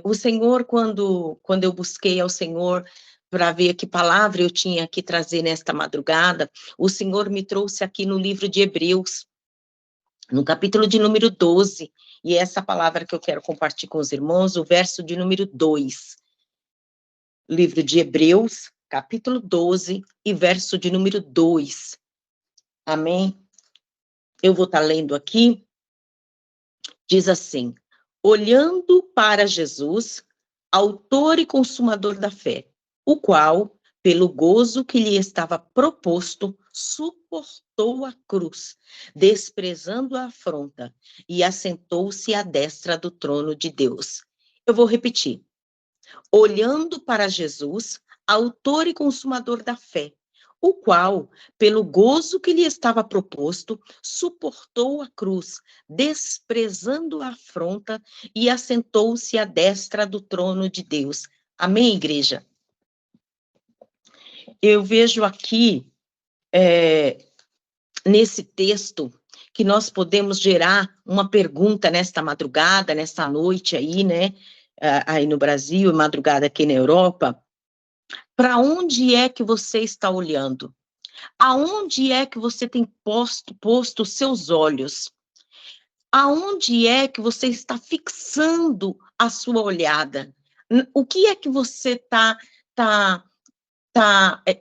O Senhor, quando eu busquei ao Senhor para ver que palavra eu tinha que trazer nesta madrugada, o Senhor me trouxe aqui no livro de Hebreus, no capítulo de número 12, e essa palavra que eu quero compartilhar com os irmãos, o verso de número 2. Livro de Hebreus, capítulo 12, e verso de número 2. Amém? Eu vou estar lendo aqui. Diz assim: olhando para Jesus, autor e consumador da fé, o qual, pelo gozo que lhe estava proposto, suportou a cruz, desprezando a afronta, e assentou-se à destra do trono de Deus. Eu vou repetir. Olhando para Jesus, autor e consumador da fé, o qual, pelo gozo que lhe estava proposto, suportou a cruz, desprezando a afronta, e assentou-se à destra do trono de Deus. Amém, igreja? Eu vejo aqui, nesse texto, que nós podemos gerar uma pergunta nesta madrugada, nesta noite aí, né? Aí no Brasil, madrugada aqui na Europa. Para onde é que você está olhando? Aonde é que você tem posto os seus olhos? Aonde é que você está fixando a sua olhada? O que é que você está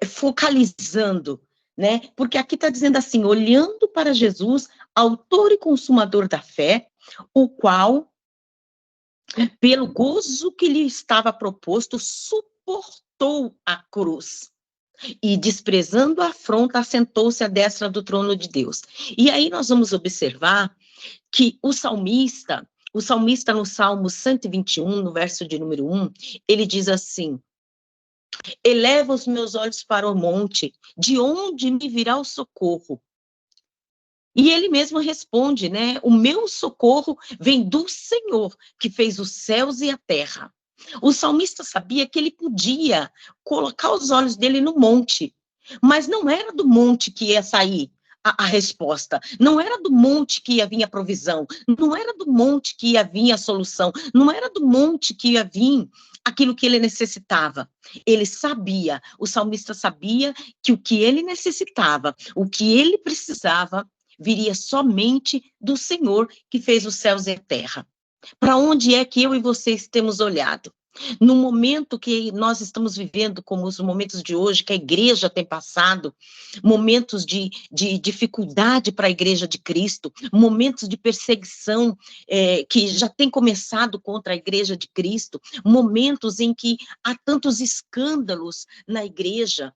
focalizando, né? Porque aqui está dizendo assim, olhando para Jesus, autor e consumador da fé, o qual, pelo gozo que lhe estava proposto, suportou a cruz. E desprezando a afronta, assentou-se à destra do trono de Deus. E aí nós vamos observar que o salmista no Salmo 121, no verso de número 1, ele diz assim: eleva os meus olhos para o monte, de onde me virá o socorro? E ele mesmo responde, né? O meu socorro vem do Senhor, que fez os céus e a terra. O salmista sabia que ele podia colocar os olhos dele no monte, mas não era do monte que ia sair a resposta, não era do monte que ia vir a provisão, não era do monte que ia vir a solução, não era do monte que ia vir aquilo que ele necessitava. Ele sabia, o salmista sabia que o que ele necessitava, o que ele precisava, viria somente do Senhor que fez os céus e a terra. Para onde é que eu e vocês temos olhado? No momento que nós estamos vivendo, como os momentos de hoje, que a igreja tem passado, momentos de dificuldade para a igreja de Cristo, momentos de perseguição que já tem começado contra a igreja de Cristo, momentos em que há tantos escândalos na igreja,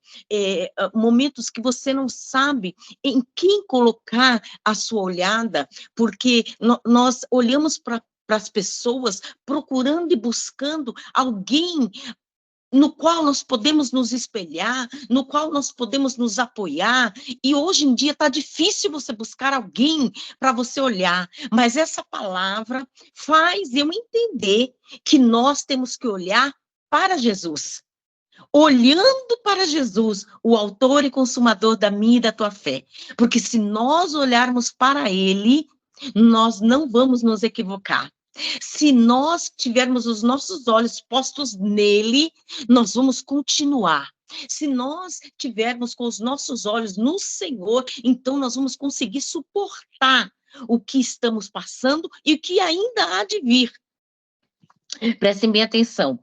momentos que você não sabe em quem colocar a sua olhada, porque nós olhamos para as pessoas, procurando e buscando alguém no qual nós podemos nos espelhar, no qual nós podemos nos apoiar, e hoje em dia está difícil você buscar alguém para você olhar, mas essa palavra faz eu entender que nós temos que olhar para Jesus. Olhando para Jesus, o autor e consumador da minha e da tua fé, porque se nós olharmos para ele, nós não vamos nos equivocar. Se nós tivermos os nossos olhos postos nele, nós vamos continuar. Se nós tivermos com os nossos olhos no Senhor, então nós vamos conseguir suportar o que estamos passando e o que ainda há de vir. Prestem bem atenção.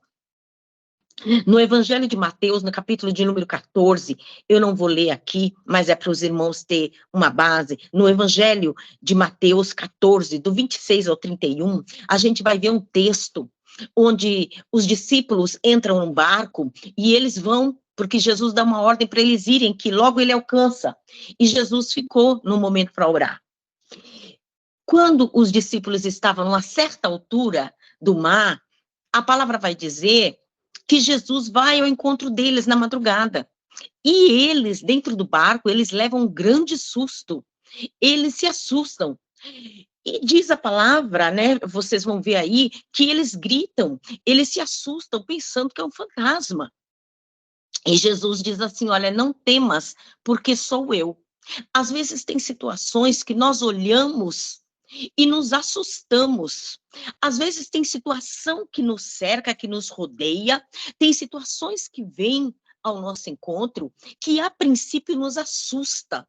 No Evangelho de Mateus, no capítulo de número 14, eu não vou ler aqui, mas é para os irmãos ter uma base. No Evangelho de Mateus 14, do 26 ao 31, a gente vai ver um texto onde os discípulos entram num barco e eles vão, porque Jesus dá uma ordem para eles irem, que logo ele alcança. E Jesus ficou no momento para orar. Quando os discípulos estavam a uma certa altura do mar, a palavra vai dizer que Jesus vai ao encontro deles na madrugada. E eles, dentro do barco, eles levam um grande susto. Eles se assustam. E diz a palavra, né, vocês vão ver aí, que eles gritam, eles se assustam pensando que é um fantasma. E Jesus diz assim, olha, não temas, porque sou eu. Às vezes tem situações que nós olhamos e nos assustamos. Às vezes tem situação que nos cerca, que nos rodeia, tem situações que vêm ao nosso encontro que a princípio nos assusta.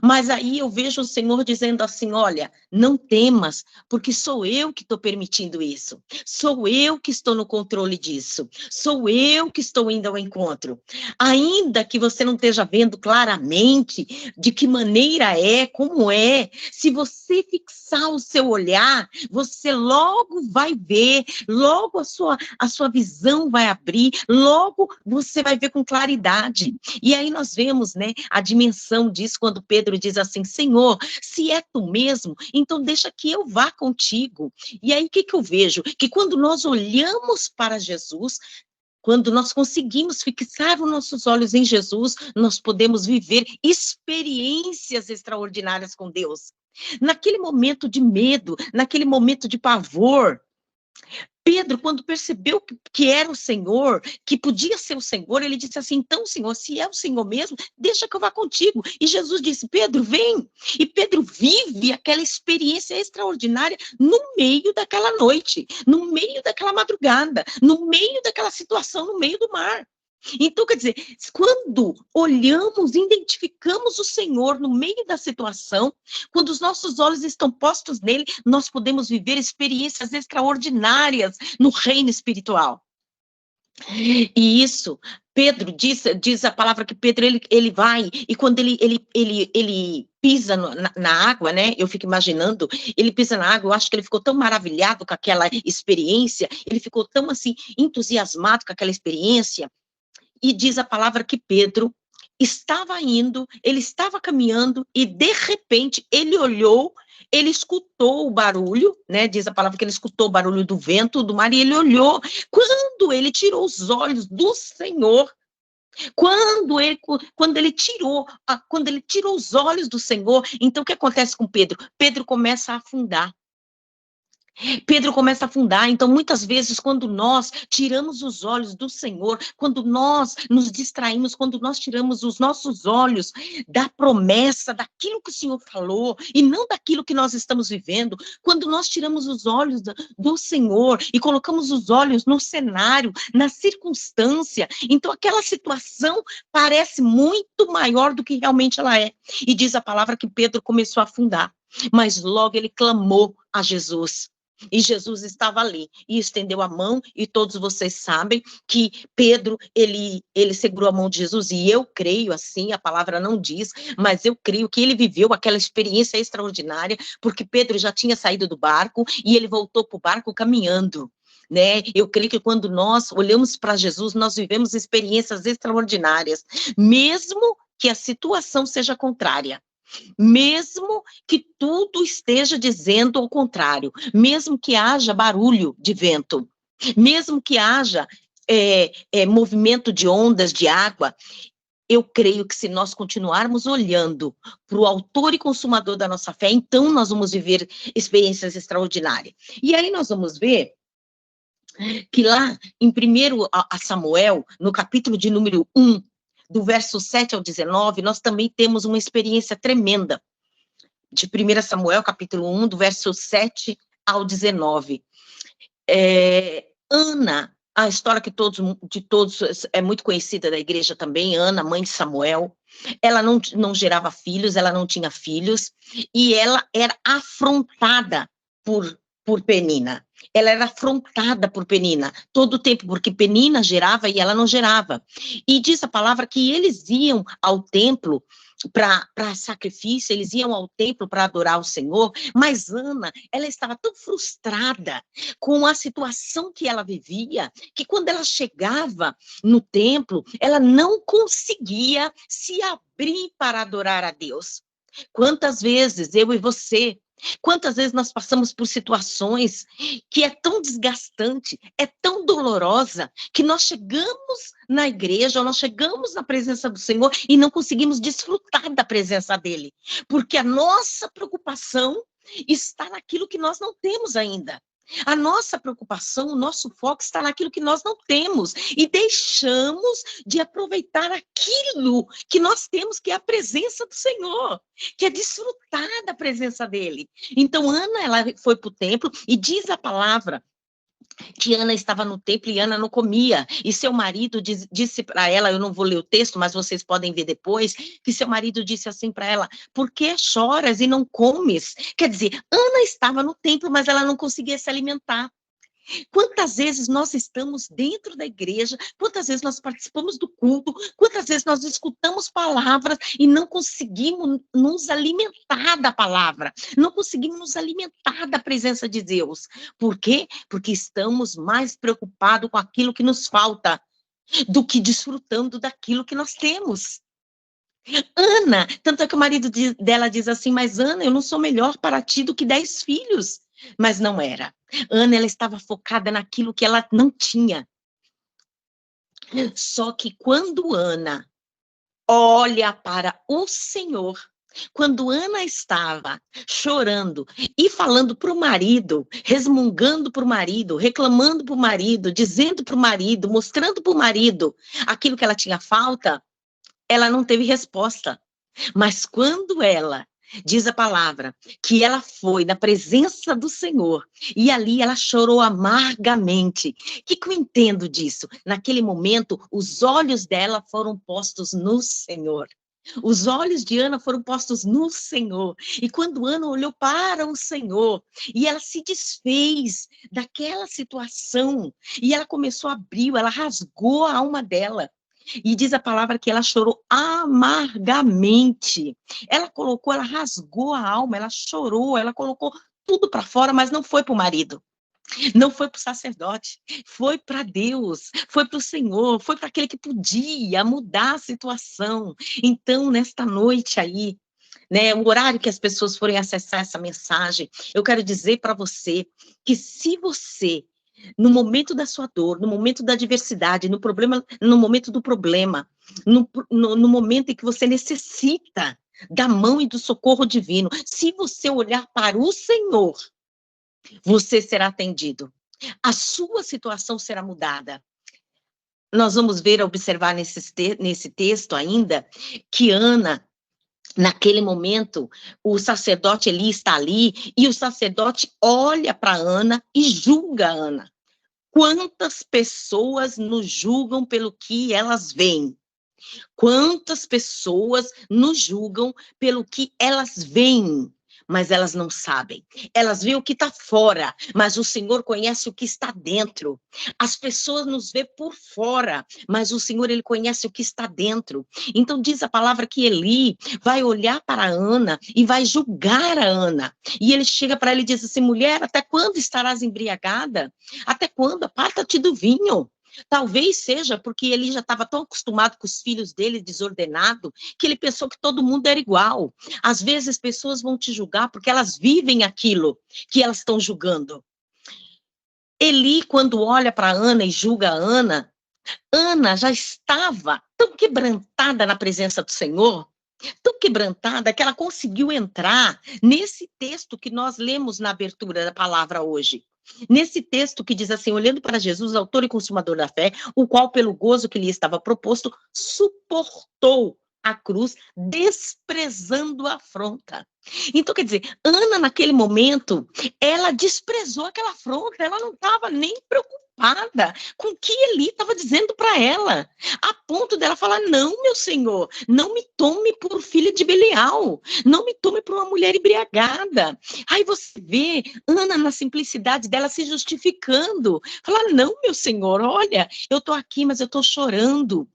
Mas aí eu vejo o Senhor dizendo assim, olha, não temas, porque sou eu que estou permitindo isso. Sou eu que estou no controle disso. Sou eu que estou indo ao encontro. Ainda que você não esteja vendo claramente de que maneira é, como é, se você fixar o seu olhar, você logo vai ver, logo a sua visão vai abrir, logo você vai ver com claridade. E aí nós vemos, né, a dimensão disso quando Pedro diz assim, Senhor, se é tu mesmo, então deixa que eu vá contigo. E aí o que eu vejo? Que quando nós olhamos para Jesus, quando nós conseguimos fixar os nossos olhos em Jesus, nós podemos viver experiências extraordinárias com Deus. Naquele momento de medo, naquele momento de pavor, Pedro, quando percebeu que era o Senhor, que podia ser o Senhor, ele disse assim, então, Senhor, se é o Senhor mesmo, deixa que eu vá contigo. E Jesus disse, Pedro, vem. E Pedro vive aquela experiência extraordinária no meio daquela noite, no meio daquela madrugada, no meio daquela situação, no meio do mar. Então, quer dizer, quando olhamos, identificamos o Senhor no meio da situação, quando os nossos olhos estão postos nele, nós podemos viver experiências extraordinárias no reino espiritual. E isso, Pedro diz a palavra que Pedro, ele vai, e quando ele pisa na água, né, eu fico imaginando, ele pisa na água, eu acho que ele ficou tão maravilhado com aquela experiência, ele ficou tão, assim, entusiasmado com aquela experiência, e diz a palavra que Pedro estava indo, ele estava caminhando e, de repente, ele olhou, ele escutou o barulho, né? Diz a palavra que ele escutou o barulho do vento, do mar, e ele olhou. Quando ele tirou os olhos do Senhor, quando ele tirou os olhos do Senhor, então o que acontece com Pedro? Pedro começa a afundar. Pedro começa a afundar, então muitas vezes quando nós tiramos os olhos do Senhor, quando nós nos distraímos, quando nós tiramos os nossos olhos da promessa, daquilo que o Senhor falou, e não daquilo que nós estamos vivendo, quando nós tiramos os olhos do Senhor e colocamos os olhos no cenário, na circunstância, então aquela situação parece muito maior do que realmente ela é. E diz a palavra que Pedro começou a afundar, mas logo ele clamou a Jesus. E Jesus estava ali, e estendeu a mão, e todos vocês sabem que Pedro, ele segurou a mão de Jesus, e eu creio assim, a palavra não diz, mas eu creio que ele viveu aquela experiência extraordinária, porque Pedro já tinha saído do barco, e ele voltou para o barco caminhando. Né? Eu creio que quando nós olhamos para Jesus, nós vivemos experiências extraordinárias, mesmo que a situação seja contrária. Mesmo que tudo esteja dizendo ao contrário, mesmo que haja barulho de vento, mesmo que haja movimento de ondas de água, eu creio que se nós continuarmos olhando para o autor e consumador da nossa fé, então nós vamos viver experiências extraordinárias. E aí nós vamos ver que lá em 1 Samuel, no capítulo de número 1, do verso 7 ao 19, nós também temos uma experiência tremenda. De 1 Samuel, capítulo 1, do verso 7 ao 19. Ana, a história de todos é muito conhecida da igreja também, Ana, mãe de Samuel, ela não gerava filhos, ela não tinha filhos, e ela era afrontada por Penina. Ela era afrontada por Penina todo o tempo, porque Penina gerava e ela não gerava. E diz a palavra que eles iam ao templo para sacrifício, eles iam ao templo para adorar o Senhor, mas Ana, ela estava tão frustrada com a situação que ela vivia, que quando ela chegava no templo, ela não conseguia se abrir para adorar a Deus. Quantas vezes eu e você, quantas vezes nós passamos por situações que é tão desgastante, é tão dolorosa, que nós chegamos na igreja, nós chegamos na presença do Senhor e não conseguimos desfrutar da presença dele, porque a nossa preocupação está naquilo que nós não temos ainda. A nossa preocupação, o nosso foco está naquilo que nós não temos e deixamos de aproveitar aquilo que nós temos, que é a presença do Senhor, que é desfrutar da presença dele. Então, Ana, ela foi para o templo e diz a palavra que Ana estava no templo e Ana não comia. E seu marido disse para ela, eu não vou ler o texto, mas vocês podem ver depois, que seu marido disse assim para ela, por que choras e não comes? Quer dizer, Ana estava no templo, mas ela não conseguia se alimentar. Quantas vezes nós estamos dentro da igreja, quantas vezes nós participamos do culto, quantas vezes nós escutamos palavras e não conseguimos nos alimentar da palavra, não conseguimos nos alimentar da presença de Deus. Por quê? Porque estamos mais preocupados com aquilo que nos falta do que desfrutando daquilo que nós temos. Ana, tanto é que o marido dela diz assim, mas Ana, eu não sou melhor para ti do que 10 filhos. Mas não era. Ana, ela estava focada naquilo que ela não tinha. Só que quando Ana olha para o Senhor, quando Ana estava chorando e falando para o marido, resmungando para o marido, reclamando para o marido, dizendo para o marido, mostrando para o marido aquilo que ela tinha falta, ela não teve resposta. Mas quando ela diz a palavra que ela foi na presença do Senhor e ali ela chorou amargamente. O que eu entendo disso? Naquele momento, os olhos dela foram postos no Senhor. Os olhos de Ana foram postos no Senhor. E quando Ana olhou para o Senhor, e ela se desfez daquela situação, e ela começou a abrir, ela rasgou a alma dela. E diz a palavra que ela chorou amargamente. Ela rasgou a alma, ela chorou, ela colocou tudo para fora, mas não foi para o marido. Não foi para o sacerdote, foi para Deus, foi para o Senhor, foi para aquele que podia mudar a situação. Então, nesta noite aí, né, o horário que as pessoas forem acessar essa mensagem, eu quero dizer para você que se você no momento da sua dor, no momento da adversidade, no momento do problema, no momento em que você necessita da mão e do socorro divino, se você olhar para o Senhor, você será atendido. A sua situação será mudada. Nós vamos observar nesse texto ainda, que Ana, naquele momento, o sacerdote Eli está ali, e o sacerdote olha para Ana e julga Ana. Quantas pessoas nos julgam pelo que elas veem? Quantas pessoas nos julgam pelo que elas veem? Mas elas não sabem. Elas veem o que está fora, mas o Senhor conhece o que está dentro. As pessoas nos vê por fora, mas o Senhor, Ele conhece o que está dentro. Então diz a palavra que Eli vai olhar para Ana e vai julgar a Ana. E ele chega para ela e diz assim, mulher, até quando estarás embriagada? Até quando? Aparta-te do vinho. Talvez seja porque ele já estava tão acostumado com os filhos dele desordenado, que ele pensou que todo mundo era igual. Às vezes pessoas vão te julgar porque elas vivem aquilo que elas estão julgando. Eli, quando olha para Ana e julga a Ana, Ana já estava tão quebrantada na presença do Senhor, tão quebrantada que ela conseguiu entrar nesse texto que nós lemos na abertura da palavra hoje. Nesse texto que diz assim, olhando para Jesus, autor e consumador da fé, o qual pelo gozo que lhe estava proposto, suportou a cruz, desprezando a afronta. Então, quer dizer, Ana, naquele momento, ela desprezou aquela afronta, ela não estava nem preocupada com o que Eli estava dizendo para ela, a ponto dela falar, não, meu Senhor, não me tome por filha de Belial, não me tome por uma mulher embriagada. Aí você vê Ana, na simplicidade dela, se justificando, falar, não, meu Senhor, olha, eu estou aqui, mas eu estou chorando.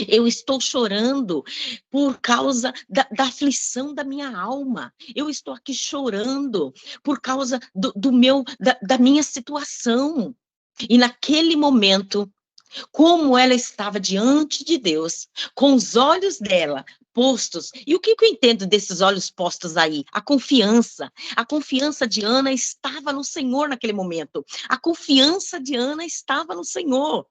Eu estou chorando por causa da aflição da minha alma. Eu estou aqui chorando por causa da minha situação. E naquele momento, como ela estava diante de Deus, com os olhos dela postos, e o que eu entendo desses olhos postos aí? A confiança de Ana estava no Senhor naquele momento, a confiança de Ana estava no Senhor.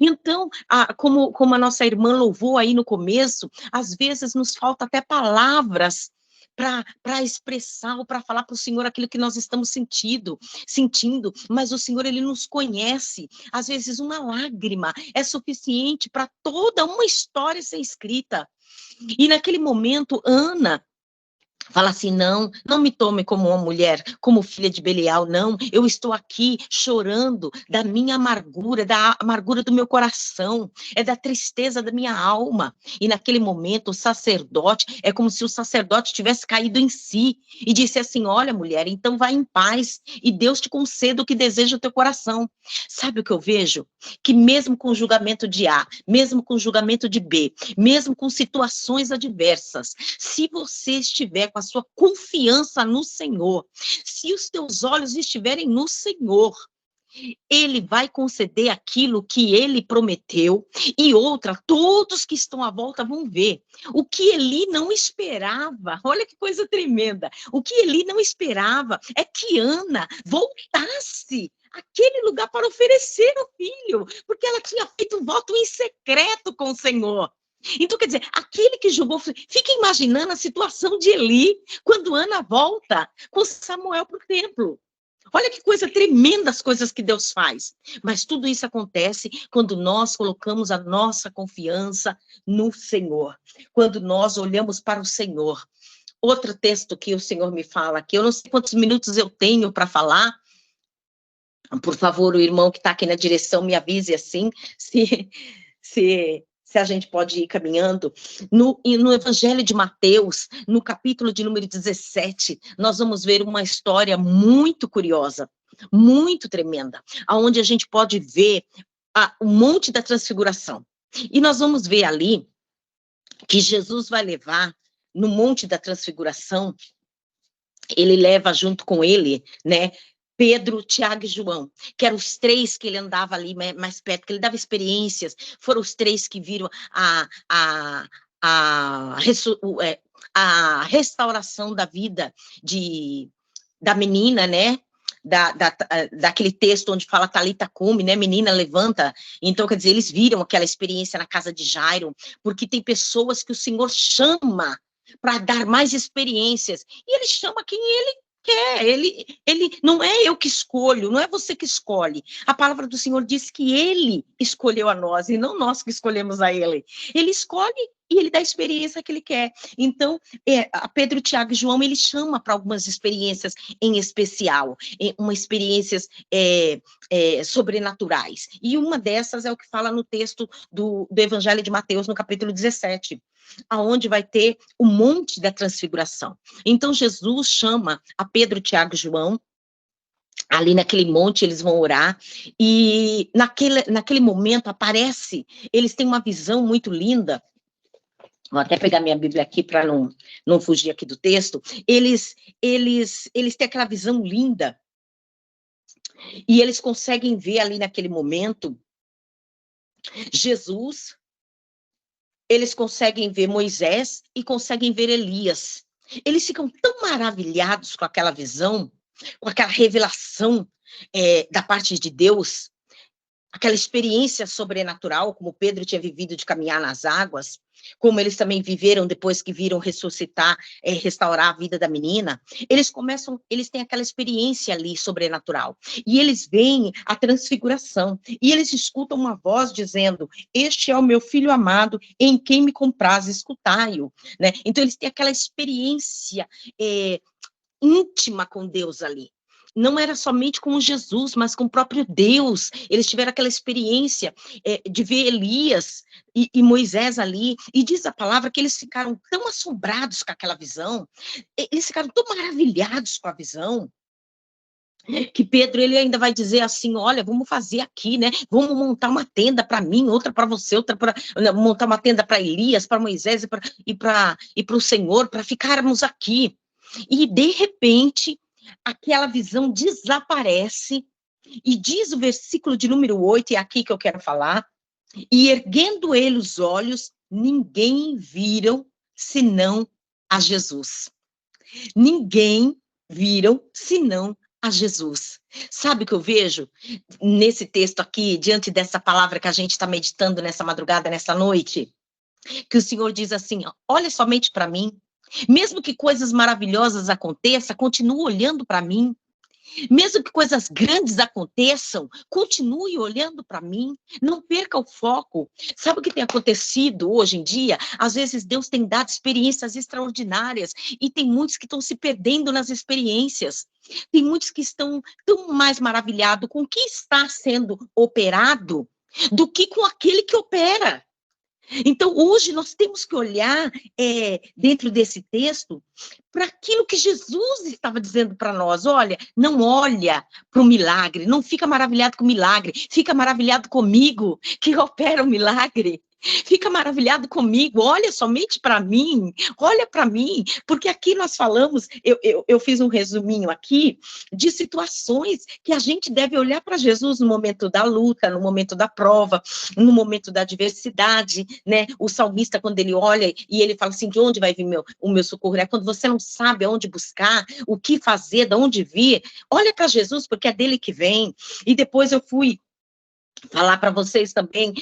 Então, como a nossa irmã louvou aí no começo, às vezes nos falta até palavras para expressar ou para falar para o Senhor aquilo que nós estamos sentindo, mas o Senhor, ele nos conhece. Às vezes uma lágrima é suficiente para toda uma história ser escrita. E naquele momento, Ana fala assim, não me tome como uma mulher, como filha de Belial, não, eu estou aqui chorando da minha amargura, da amargura do meu coração, é da tristeza da minha alma. E naquele momento o sacerdote, é como se o sacerdote tivesse caído em si e disse assim, olha mulher, então vai em paz e Deus te conceda o que deseja o teu coração. Sabe o que eu vejo? Que mesmo com o julgamento de A, mesmo com o julgamento de B, mesmo com situações adversas, se você estiver com a sua confiança no Senhor, se os teus olhos estiverem no Senhor, ele vai conceder aquilo que ele prometeu, e outra, todos que estão à volta vão ver. O que Eli não esperava, olha que coisa tremenda, o que Eli não esperava é que Ana voltasse àquele lugar para oferecer o filho, porque ela tinha feito um voto em secreto com o Senhor. Então, quer dizer, aquele que julgou, fica imaginando a situação de Eli, quando Ana volta com Samuel para o templo. Olha que coisa tremenda as coisas que Deus faz. Mas tudo isso acontece quando nós colocamos a nossa confiança no Senhor. Quando nós olhamos para o Senhor. Outro texto que o Senhor me fala aqui, eu não sei quantos minutos eu tenho para falar. Por favor, o irmão que está aqui na direção me avise assim, se a gente pode ir caminhando. No Evangelho de Mateus, no capítulo de número 17, nós vamos ver uma história muito curiosa, muito tremenda, onde a gente pode ver o Monte da Transfiguração. E nós vamos ver ali que Jesus vai levar no Monte da Transfiguração, ele leva junto com ele, né, Pedro, Tiago e João, que eram os três que ele andava ali mais perto, que ele dava experiências, foram os três que viram a restauração da vida da menina, né? Daquele texto onde fala Talita Cumi, né? Menina, levanta. Então, quer dizer, eles viram aquela experiência na casa de Jairo, porque tem pessoas que o Senhor chama para dar mais experiências, e ele chama quem ele quer, ele não é eu que escolho, não é você que escolhe. A palavra do Senhor diz que ele escolheu a nós, e não nós que escolhemos a ele. Ele escolhe e ele dá a experiência que ele quer. Então, a Pedro, Tiago e João, ele chama para algumas experiências em especial, umas experiências sobrenaturais. E uma dessas é o que fala no texto do Evangelho de Mateus, no capítulo 17, aonde vai ter o Monte da Transfiguração. Então, Jesus chama a Pedro, Tiago e João, ali naquele monte eles vão orar, e naquele momento aparece, eles têm uma visão muito linda. Vou até pegar minha Bíblia aqui para não fugir aqui do texto. Eles têm aquela visão linda, e eles conseguem ver ali naquele momento Jesus, eles conseguem ver Moisés e conseguem ver Elias. Eles ficam tão maravilhados com aquela visão, com aquela revelação da parte de Deus, aquela experiência sobrenatural, como Pedro tinha vivido de caminhar nas águas, como eles também viveram depois que viram ressuscitar, restaurar a vida da menina, eles têm aquela experiência ali sobrenatural, e eles veem a transfiguração, e eles escutam uma voz dizendo, este é o meu filho amado, em quem me compraz, escutai-o, né? Então eles têm aquela experiência íntima com Deus ali. Não era somente com Jesus, mas com o próprio Deus. Eles tiveram aquela experiência de ver Elias e Moisés ali, e diz a palavra que eles ficaram tão assombrados com aquela visão, eles ficaram tão maravilhados com a visão, que Pedro, ele ainda vai dizer assim, olha, vamos fazer aqui, né, vamos montar uma tenda para mim, outra para você, outra para montar uma tenda para Elias, para Moisés e para o Senhor, para ficarmos aqui. E de repente aquela visão desaparece, e diz o versículo de número 8, e é aqui que eu quero falar, e erguendo ele os olhos, ninguém viram, senão a Jesus. Ninguém viram, senão a Jesus. Sabe o que eu vejo nesse texto aqui, diante dessa palavra que a gente está meditando nessa madrugada, nessa noite? Que o Senhor diz assim, olha somente para mim, Mesmo que coisas maravilhosas aconteçam, continue olhando para mim. Mesmo que coisas grandes aconteçam, continue olhando para mim, não perca o foco. Sabe o que tem acontecido hoje em dia? Às vezes Deus tem dado experiências extraordinárias e tem muitos que estão se perdendo nas experiências. Tem muitos que estão tão mais maravilhados com o que está sendo operado do que com aquele que opera. Então, hoje nós temos que olhar, dentro desse texto, para aquilo que Jesus estava dizendo para nós. Olha, não olha para o milagre, não fica maravilhado com o milagre, fica maravilhado comigo, que opera o milagre. Fica maravilhado comigo, olha somente para mim, olha para mim, porque aqui nós falamos, eu fiz um resuminho aqui, de situações que a gente deve olhar para Jesus no momento da luta, no momento da prova, no momento da adversidade, né? O salmista, quando ele olha e ele fala assim, de onde vai vir o meu socorro? É quando você não sabe aonde buscar, o que fazer, de onde vir, olha para Jesus, porque é dele que vem. E depois eu fui falar para vocês também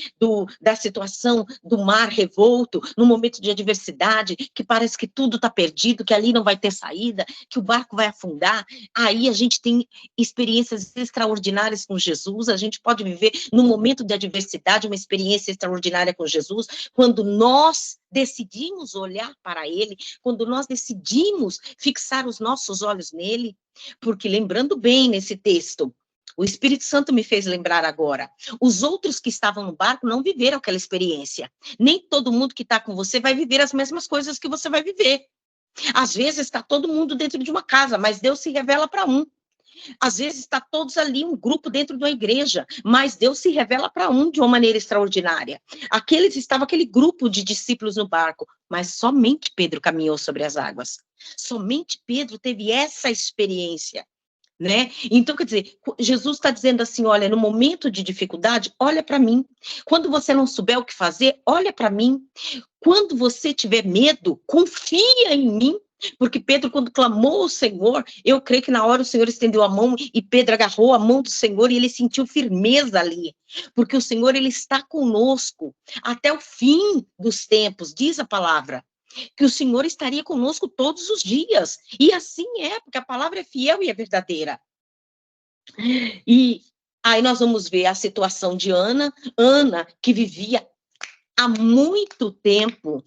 da situação do mar revolto, no momento de adversidade, que parece que tudo está perdido, que ali não vai ter saída, que o barco vai afundar. Aí a gente tem experiências extraordinárias com Jesus, a gente pode viver no momento de adversidade uma experiência extraordinária com Jesus, quando nós decidimos olhar para ele, quando nós decidimos fixar os nossos olhos nele, porque lembrando bem nesse texto, o Espírito Santo me fez lembrar agora. Os outros que estavam no barco não viveram aquela experiência. Nem todo mundo que está com você vai viver as mesmas coisas que você vai viver. Às vezes está todo mundo dentro de uma casa, mas Deus se revela para um. Às vezes está todos ali, um grupo dentro de uma igreja, mas Deus se revela para um de uma maneira extraordinária. Estava aquele grupo de discípulos no barco, mas somente Pedro caminhou sobre as águas. Somente Pedro teve essa experiência. Né? Então, quer dizer, Jesus está dizendo assim, olha, no momento de dificuldade, olha para mim. Quando você não souber o que fazer, olha para mim. Quando você tiver medo, confia em mim. Porque Pedro, quando clamou ao Senhor, eu creio que na hora o Senhor estendeu a mão e Pedro agarrou a mão do Senhor e ele sentiu firmeza ali. Porque o Senhor, ele está conosco até o fim dos tempos, diz a palavra. Que o Senhor estaria conosco todos os dias. E assim é, porque a palavra é fiel e é verdadeira. E aí nós vamos ver a situação de Ana, que vivia há muito tempo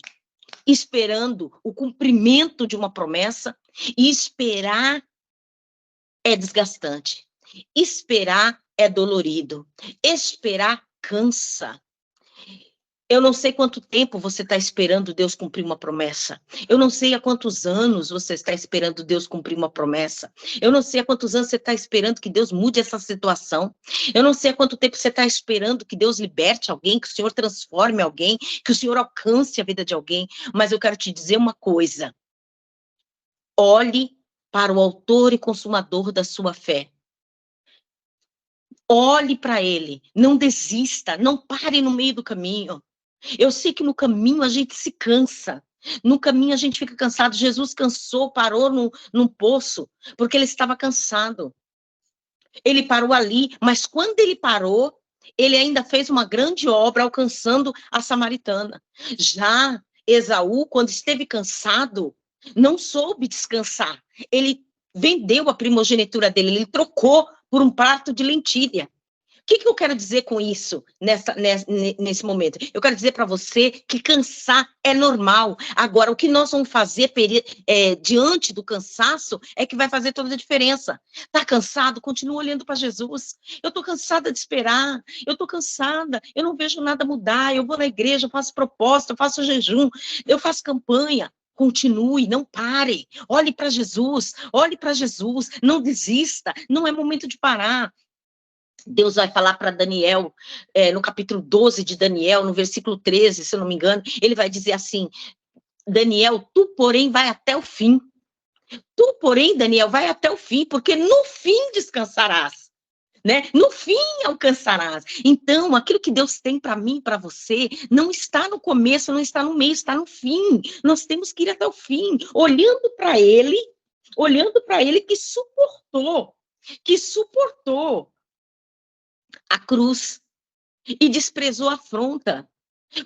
esperando o cumprimento de uma promessa, e esperar é desgastante. Esperar é dolorido. Esperar cansa. Eu não sei quanto tempo você está esperando Deus cumprir uma promessa. Eu não sei há quantos anos você está esperando Deus cumprir uma promessa. Eu não sei há quantos anos você está esperando que Deus mude essa situação. Eu não sei há quanto tempo você está esperando que Deus liberte alguém, que o Senhor transforme alguém, que o Senhor alcance a vida de alguém. Mas eu quero te dizer uma coisa. Olhe para o autor e consumador da sua fé. Olhe para ele. Não desista. Não pare no meio do caminho. Eu sei que no caminho a gente se cansa. No caminho a gente fica cansado. Jesus cansou, parou num poço, porque ele estava cansado. Ele parou ali, mas quando ele parou, ele ainda fez uma grande obra alcançando a samaritana. Já Esaú, quando esteve cansado, não soube descansar. Ele vendeu a primogenitura dele, ele trocou por um prato de lentilha. O que eu quero dizer com isso nesse momento? Eu quero dizer para você que cansar é normal. Agora, o que nós vamos fazer diante do cansaço é que vai fazer toda a diferença. Está cansado? Continua olhando para Jesus. Eu estou cansada de esperar. Eu estou cansada. Eu não vejo nada mudar. Eu vou na igreja, eu faço proposta, eu faço jejum, eu faço campanha. Continue, não pare. Olhe para Jesus. Olhe para Jesus. Não desista. Não é momento de parar. Deus vai falar para Daniel, no capítulo 12 de Daniel, no versículo 13, se eu não me engano, ele vai dizer assim, Daniel, tu, porém, vai até o fim. Tu, porém, Daniel, vai até o fim, porque no fim descansarás. Né? No fim alcançarás. Então, aquilo que Deus tem para mim, para você, não está no começo, não está no meio, está no fim. Nós temos que ir até o fim, olhando para ele que suportou a cruz e desprezou a afronta.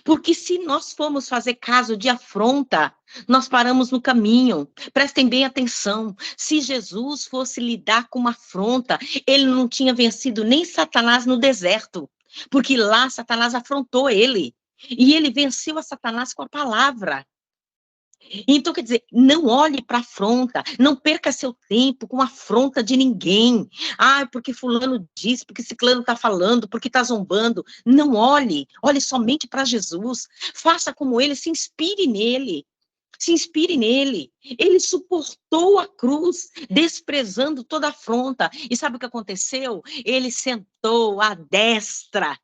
Porque se nós formos fazer caso de afronta, nós paramos no caminho. Prestem bem atenção. Se Jesus fosse lidar com uma afronta, ele não tinha vencido nem Satanás no deserto, porque lá Satanás afrontou ele. E ele venceu a Satanás com a palavra. Então, quer dizer, não olhe para a afronta, não perca seu tempo com a afronta de ninguém. Ah, porque fulano disse, porque ciclano está falando, porque está zombando. Não olhe, olhe somente para Jesus. Faça como ele, se inspire nele. Se inspire nele. Ele suportou a cruz, desprezando toda afronta. E sabe o que aconteceu? Ele sentou à destra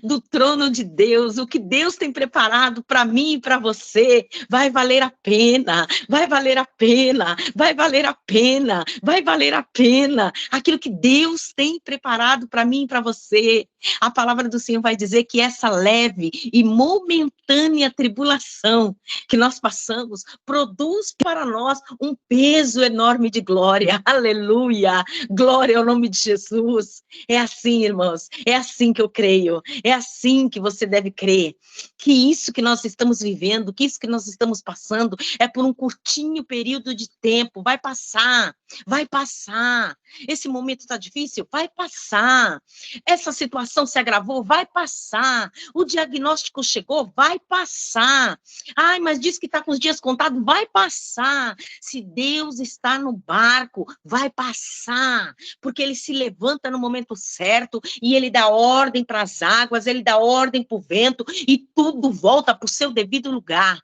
do trono de Deus. O que Deus tem preparado para mim e para você vai valer a pena, vai valer a pena, vai valer a pena, vai valer a pena. Aquilo que Deus tem preparado para mim e para você. A palavra do Senhor vai dizer que essa leve e momentânea tribulação que nós passamos produz para nós um peso enorme de glória. Aleluia! Glória ao nome de Jesus. É assim, irmãos, é assim que eu creio. É assim que você deve crer, que isso que nós estamos vivendo, que isso que nós estamos passando, é por um curtinho período de tempo, vai passar, vai passar. Esse momento está difícil? Vai passar. Essa situação se agravou? Vai passar. O diagnóstico chegou? Vai passar. Ai, mas diz que está com os dias contados? Vai passar. Se Deus está no barco, vai passar, porque ele se levanta no momento certo e ele dá ordem para as águas, ele dá ordem para o vento e tudo volta para o seu devido lugar.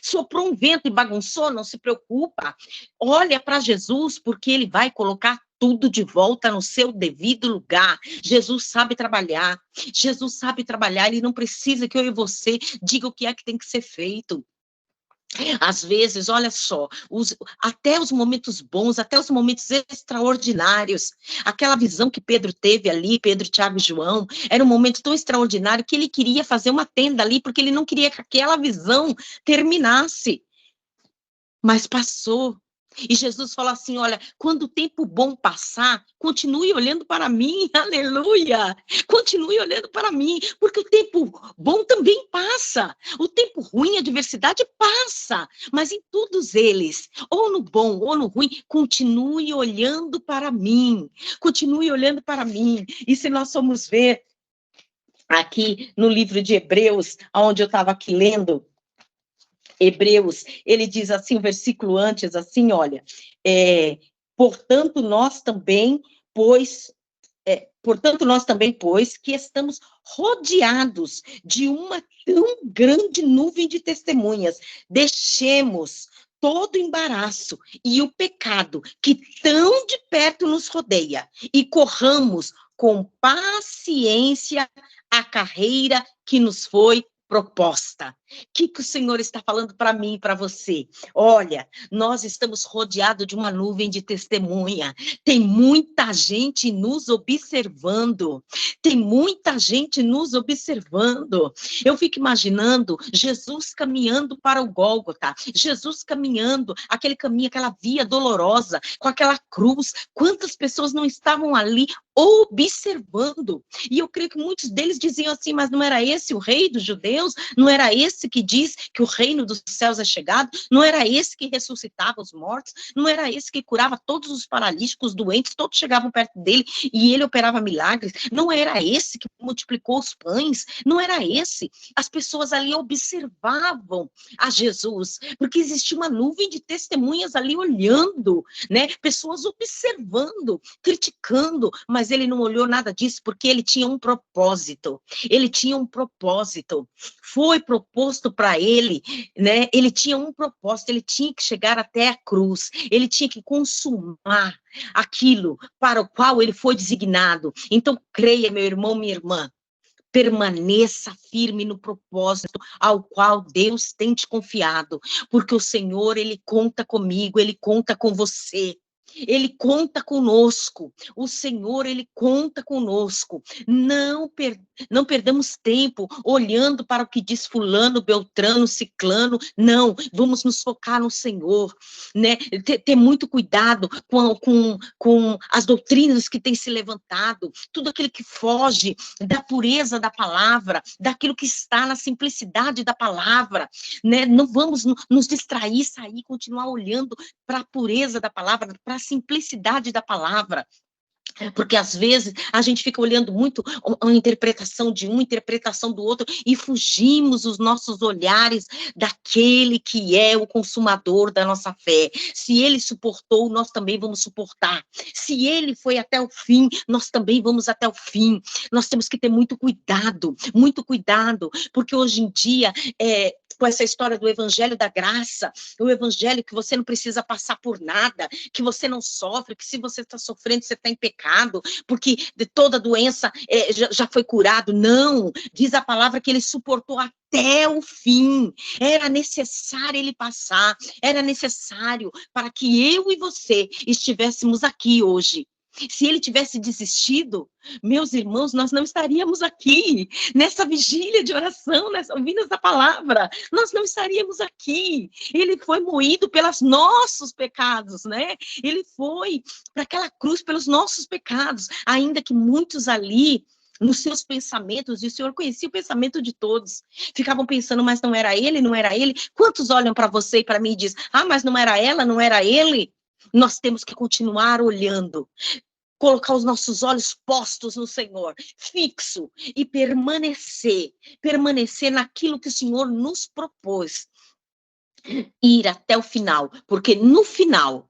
Soprou um vento e bagunçou, não se preocupa. Olha para Jesus, porque ele vai colocar tudo de volta no seu devido lugar. Jesus sabe trabalhar. Jesus sabe trabalhar, ele não precisa que eu e você diga o que é que tem que ser feito. Às vezes, olha só, até os momentos bons, até os momentos extraordinários, aquela visão que Pedro teve ali, Pedro, Tiago e João, era um momento tão extraordinário que ele queria fazer uma tenda ali, porque ele não queria que aquela visão terminasse. Mas passou. E Jesus fala assim, olha, quando o tempo bom passar, continue olhando para mim, aleluia, continue olhando para mim, porque o tempo bom também passa, o tempo ruim, a adversidade passa, mas em todos eles, ou no bom ou no ruim, continue olhando para mim, e se nós formos ver aqui no livro de Hebreus, onde eu estava aqui lendo, Hebreus, ele diz assim, o versículo antes, assim, olha, portanto, nós também, pois, que estamos rodeados de uma tão grande nuvem de testemunhas, deixemos todo embaraço e o pecado que tão de perto nos rodeia e corramos com paciência a carreira que nos foi proposta. O que o Senhor está falando para mim e para você? Olha, nós estamos rodeados de uma nuvem de testemunha. Tem muita gente nos observando. Tem muita gente nos observando. Eu fico imaginando Jesus caminhando para o Gólgota. Jesus caminhando, aquele caminho, aquela via dolorosa, com aquela cruz. Quantas pessoas não estavam ali observando? E eu creio que muitos deles diziam assim, mas não era esse o rei dos judeus? Não era esse que diz que o reino dos céus é chegado? Não era esse que ressuscitava os mortos? Não era esse que curava todos os paralíticos, os doentes, todos chegavam perto dele e ele operava milagres? Não era esse que multiplicou os pães? Não era esse? As pessoas ali observavam a Jesus, porque existia uma nuvem de testemunhas ali olhando, né? Pessoas observando, criticando, mas ele não olhou nada disso, porque ele tinha um propósito. Ele tinha um propósito. Foi proposto para ele, né? Ele tinha um propósito, ele tinha que chegar até a cruz, ele tinha que consumar aquilo para o qual ele foi designado. Então, creia, meu irmão, minha irmã, permaneça firme no propósito ao qual Deus tem te confiado, porque o Senhor, ele conta comigo, ele conta com você. Ele conta conosco. O Senhor, Ele conta conosco. Não perdamos tempo olhando para o que diz fulano, beltrano, ciclano. Não, vamos nos focar no Senhor, né? Ter muito cuidado com as doutrinas que têm se levantado, tudo aquilo que foge da pureza da palavra, daquilo que está na simplicidade da palavra, né? Não vamos nos distrair, sair, continuar olhando para a pureza da palavra, para a simplicidade da palavra. Porque às vezes a gente fica olhando muito a interpretação de um, interpretação do outro, e fugimos os nossos olhares daquele que é o consumador da nossa fé. Se ele suportou, nós também vamos suportar. Se ele foi até o fim, nós também vamos até o fim. Nós temos que ter muito cuidado, porque hoje em dia, com essa história do evangelho da graça, o evangelho que você não precisa passar por nada, que você não sofre, que se você está sofrendo, você está em pecado, porque de toda doença já foi curado. Não, diz a palavra que ele suportou até o fim. Era necessário ele passar, era necessário para que eu e você estivéssemos aqui hoje. Se ele tivesse desistido, meus irmãos, nós não estaríamos aqui, nessa vigília de oração, ouvindo essa palavra, nós não estaríamos aqui. Ele foi moído pelos nossos pecados, né? Ele foi para aquela cruz pelos nossos pecados, ainda que muitos ali, nos seus pensamentos, e o Senhor conhecia o pensamento de todos, ficavam pensando, mas não era ele, não era ele. Quantos olham para você e para mim e dizem, mas não era ela, não era ele? Nós temos que continuar olhando, colocar os nossos olhos postos no Senhor, fixo, e permanecer naquilo que o Senhor nos propôs, ir até o final, porque no final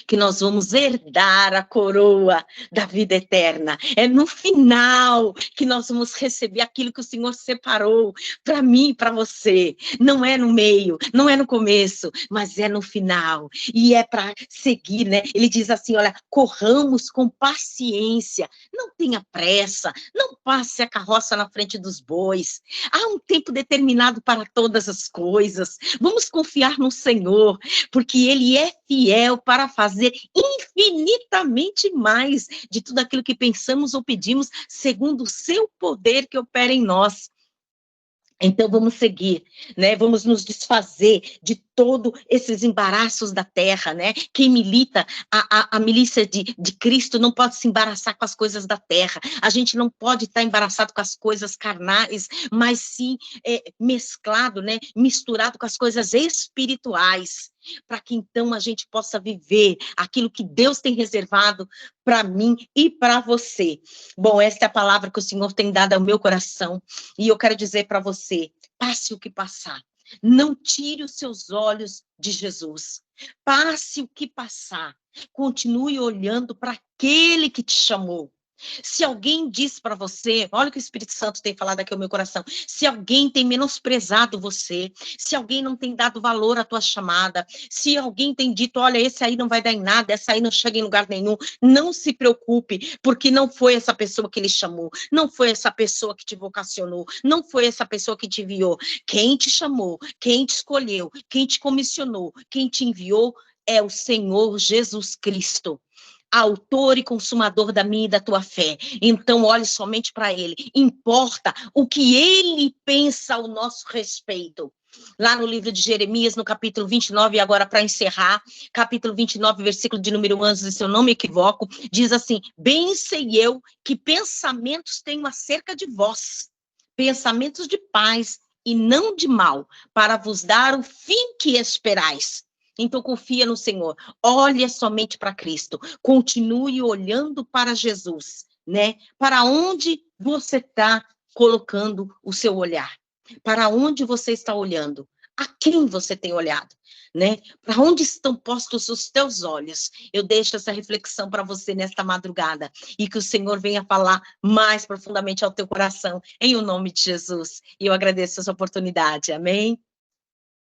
que nós vamos herdar a coroa da vida eterna. É no final que nós vamos receber aquilo que o Senhor separou para mim, para você. Não é no meio, não é no começo, mas é no final. E é para seguir, né? Ele diz assim, olha, corramos com paciência, não tenha pressa, não passe a carroça na frente dos bois. Há um tempo determinado para todas as coisas. Vamos confiar no Senhor, porque Ele é fiel para fazer infinitamente mais de tudo aquilo que pensamos ou pedimos, segundo o seu poder que opera em nós. Então, vamos seguir, né? Vamos nos desfazer de todos esses embaraços da terra, né? Quem milita a milícia de Cristo não pode se embaraçar com as coisas da terra. A gente não pode estar embaraçado com as coisas carnais, mas sim mesclado, né? Misturado com as coisas espirituais, para que então a gente possa viver aquilo que Deus tem reservado para mim e para você. Bom, essa é a palavra que o Senhor tem dado ao meu coração, e eu quero dizer para você, passe o que passar, não tire os seus olhos de Jesus, passe o que passar, continue olhando para aquele que te chamou. Se alguém diz para você, olha o que o Espírito Santo tem falado aqui ao meu coração, se alguém tem menosprezado você, se alguém não tem dado valor à tua chamada, se alguém tem dito, olha, esse aí não vai dar em nada, essa aí não chega em lugar nenhum, não se preocupe, porque não foi essa pessoa que ele chamou, não foi essa pessoa que te vocacionou, não foi essa pessoa que te enviou. Quem te chamou, quem te escolheu, quem te comissionou, quem te enviou é o Senhor Jesus Cristo, autor e consumador da minha e da tua fé. Então, olhe somente para ele. Importa o que ele pensa ao nosso respeito. Lá no livro de Jeremias, no capítulo 29, e agora para encerrar, capítulo 29, versículo de número 11, se eu não me equivoco, diz assim, bem sei eu que pensamentos tenho acerca de vós, pensamentos de paz e não de mal, para vos dar o fim que esperais. Então, confia no Senhor, olhe somente para Cristo, continue olhando para Jesus, né? Para onde você está colocando o seu olhar? Para onde você está olhando? A quem você tem olhado, né? Para onde estão postos os teus olhos? Eu deixo essa reflexão para você nesta madrugada, e que o Senhor venha falar mais profundamente ao teu coração, em o nome de Jesus. E eu agradeço essa oportunidade, amém?